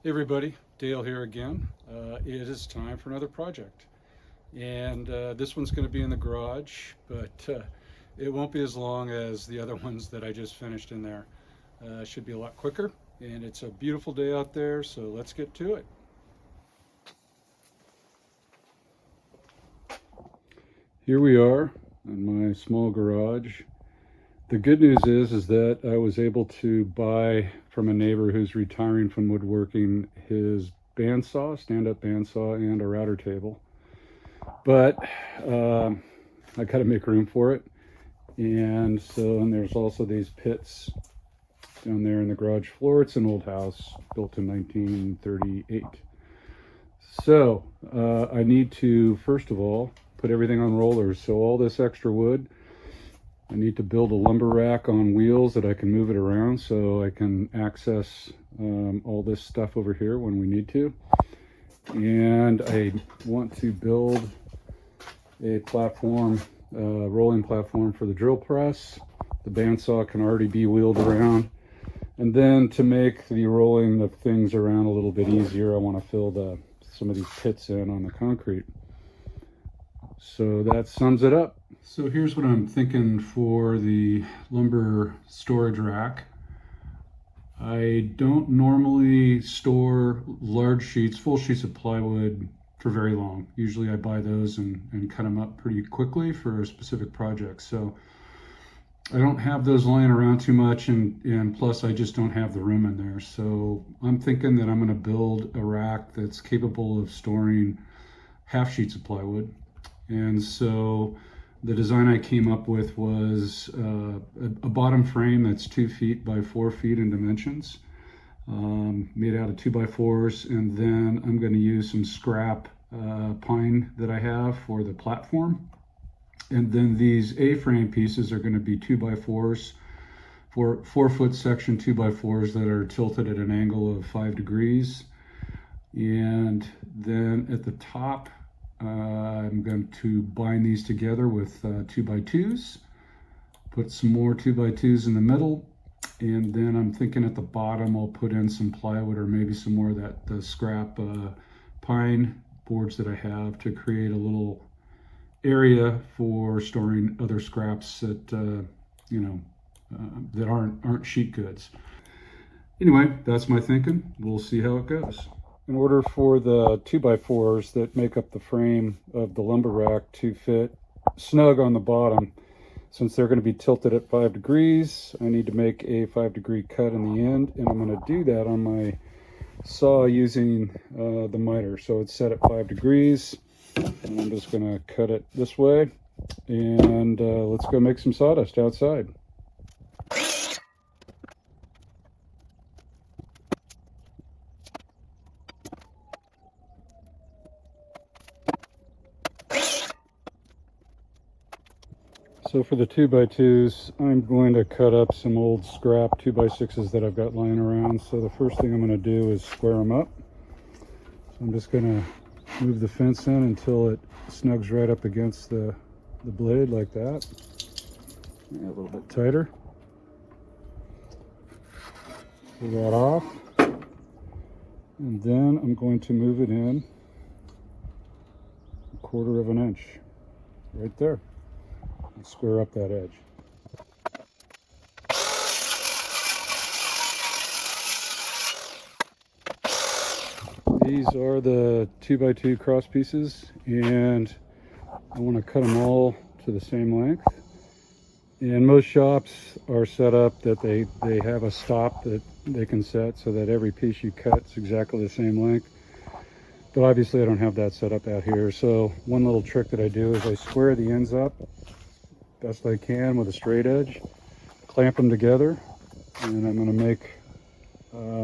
Hey everybody, Dale here again. It is time for another project. And this one's going to be in the garage, but it won't be as long as the other ones that I just finished in there. Should be a lot quicker. And it's a beautiful day out there, so let's get to it. Here we are in my small garage. The good news is that I was able to buy from a neighbor who's retiring from woodworking his bandsaw, stand-up bandsaw, and a router table. But I got to make room for it. And there's also these pits down there in the garage floor. It's an old house built in 1938. So I need to, first of all, put everything on rollers. So all this extra wood, I need to build a lumber rack on wheels that I can move it around so I can access all this stuff over here when we need to. And I want to build a platform, rolling platform for the drill press. The bandsaw can already be wheeled around. And then to make the rolling of things around a little bit easier, I want to fill some of these pits in on the concrete. So that sums it up. So here's what I'm thinking for the lumber storage rack. I don't normally store large sheets, full sheets of plywood for very long. Usually I buy those and cut them up pretty quickly for a specific project. So I don't have those lying around too much, and plus I just don't have the room in there. So I'm thinking that I'm going to build a rack that's capable of storing half sheets of plywood. And so the design I came up with was a bottom frame that's 2 feet by 4 feet in dimensions, made out of 2x4s, and then I'm going to use some scrap pine that I have for the platform. And then these A-frame pieces are going to be 2x4s, 4-foot section 2x4s that are tilted at an angle of 5 degrees. And then at the top, I'm going to bind these together with 2x2s, put some more 2x2s in the middle, and then I'm thinking at the bottom I'll put in some plywood or maybe some more of the scrap pine boards that I have to create a little area for storing other scraps that that aren't sheet goods. Anyway, that's my thinking. We'll see how it goes. In order for the 2x4s that make up the frame of the lumber rack to fit snug on the bottom, since they're going to be tilted at 5 degrees, I need to make a 5-degree cut in the end, and I'm going to do that on my saw using the miter. So it's set at 5 degrees, and I'm just going to cut it this way, and let's go make some sawdust outside. So for the 2x2s, I'm going to cut up some old scrap 2x6s that I've got lying around. So the first thing I'm going to do is square them up. So I'm just going to move the fence in until it snugs right up against the blade like that. Yeah, a little bit tighter. Pull that off. And then I'm going to move it in 1/4 of an inch right there. And square up that edge. These are the 2x2 cross pieces, and I want to cut them all to the same length. And most shops are set up that they have a stop that they can set so that every piece you cut is exactly the same length. But obviously I don't have that set up out here. So one little trick that I do is I square the ends up best I can with a straight edge, clamp them together, and I'm going to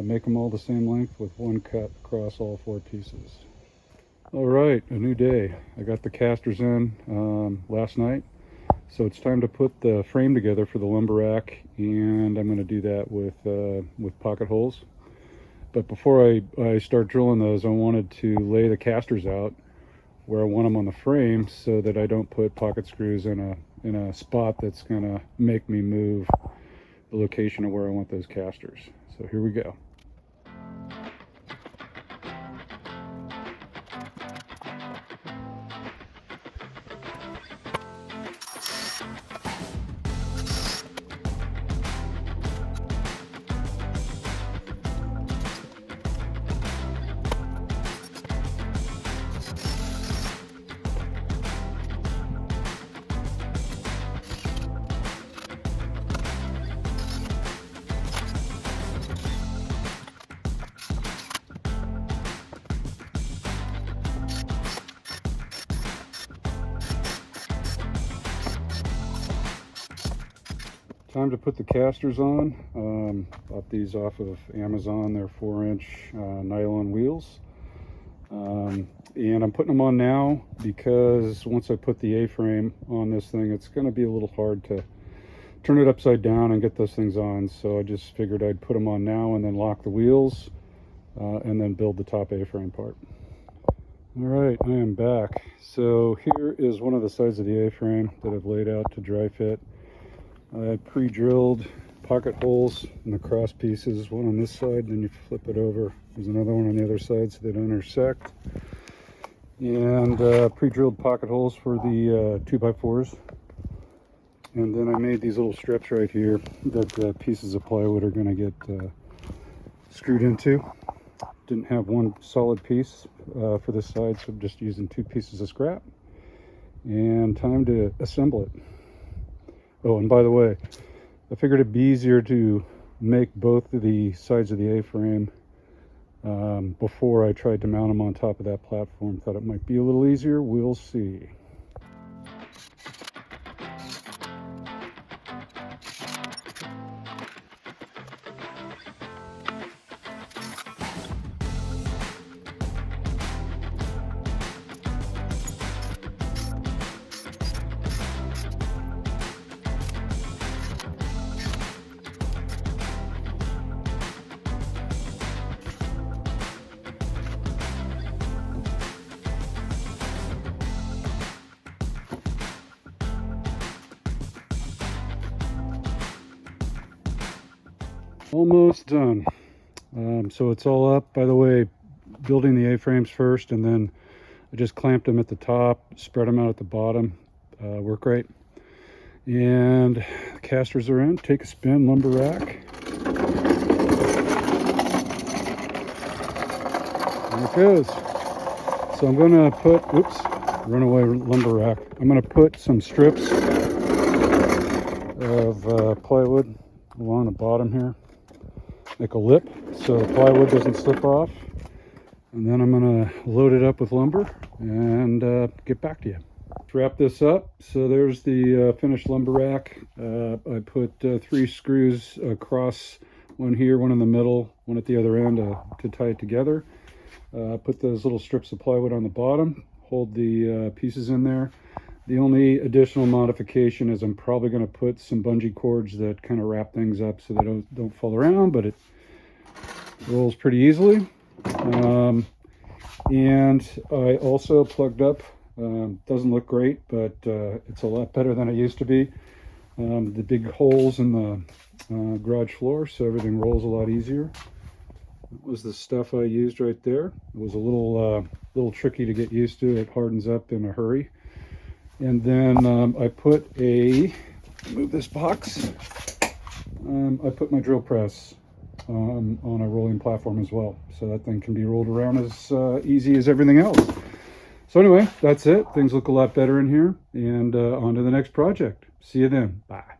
make them all the same length with one cut across all 4 pieces. All right, a new day. I got the casters in last night, so it's time to put the frame together for the lumber rack, and I'm going to do that with pocket holes. But before I start drilling those, I wanted to lay the casters out where I want them on the frame so that I don't put pocket screws in a spot that's going to make me move the location of where I want those casters. So here we go. time to put the casters on. Bought these off of Amazon. They're 4-inch nylon wheels. And I'm putting them on now because once I put the A-frame on this thing, it's going to be a little hard to turn it upside down and get those things on. So I just figured I'd put them on now and then lock the wheels and then build the top A-frame part. All right, I am back. So here is one of the sides of the A-frame that I've laid out to dry fit. I pre-drilled pocket holes in the cross pieces, one on this side, then you flip it over. There's another one on the other side so they don't intersect. And pre-drilled pocket holes for the 2x4s. And then I made these little strips right here that pieces of plywood are going to get screwed into. Didn't have one solid piece for this side, so I'm just using 2 pieces of scrap. And time to assemble it. Oh, and by the way, I figured it'd be easier to make both of the sides of the A-frame before I tried to mount them on top of that platform. Thought it might be a little easier. We'll see. Almost done. So it's all up. By the way, building the A-frames first, and then I just clamped them at the top, spread them out at the bottom. Work great. And the casters are in. Take a spin, lumber rack. There it goes. So I'm going to put, oops, runaway lumber rack. I'm going to put some strips of plywood along the bottom here. Make a lip so the plywood doesn't slip off, and then I'm going to load it up with lumber and get back to you. Let's wrap this up. So there's the finished lumber rack. I put 3 screws across, one here, one in the middle, one at the other end to tie it together. Put those little strips of plywood on the bottom, hold the pieces in there. The only additional modification is I'm probably going to put some bungee cords that kind of wrap things up so they don't fall around, but it rolls pretty easily. And I also plugged up, doesn't look great, but it's a lot better than it used to be, the big holes in the garage floor, so everything rolls a lot easier. That was the stuff I used right there. It was a little tricky to get used to. It hardens up in a hurry. And then I put move this box, I put my drill press on a rolling platform as well. So that thing can be rolled around as easy as everything else. So anyway, that's it. Things look a lot better in here, and on to the next project. See you then. Bye.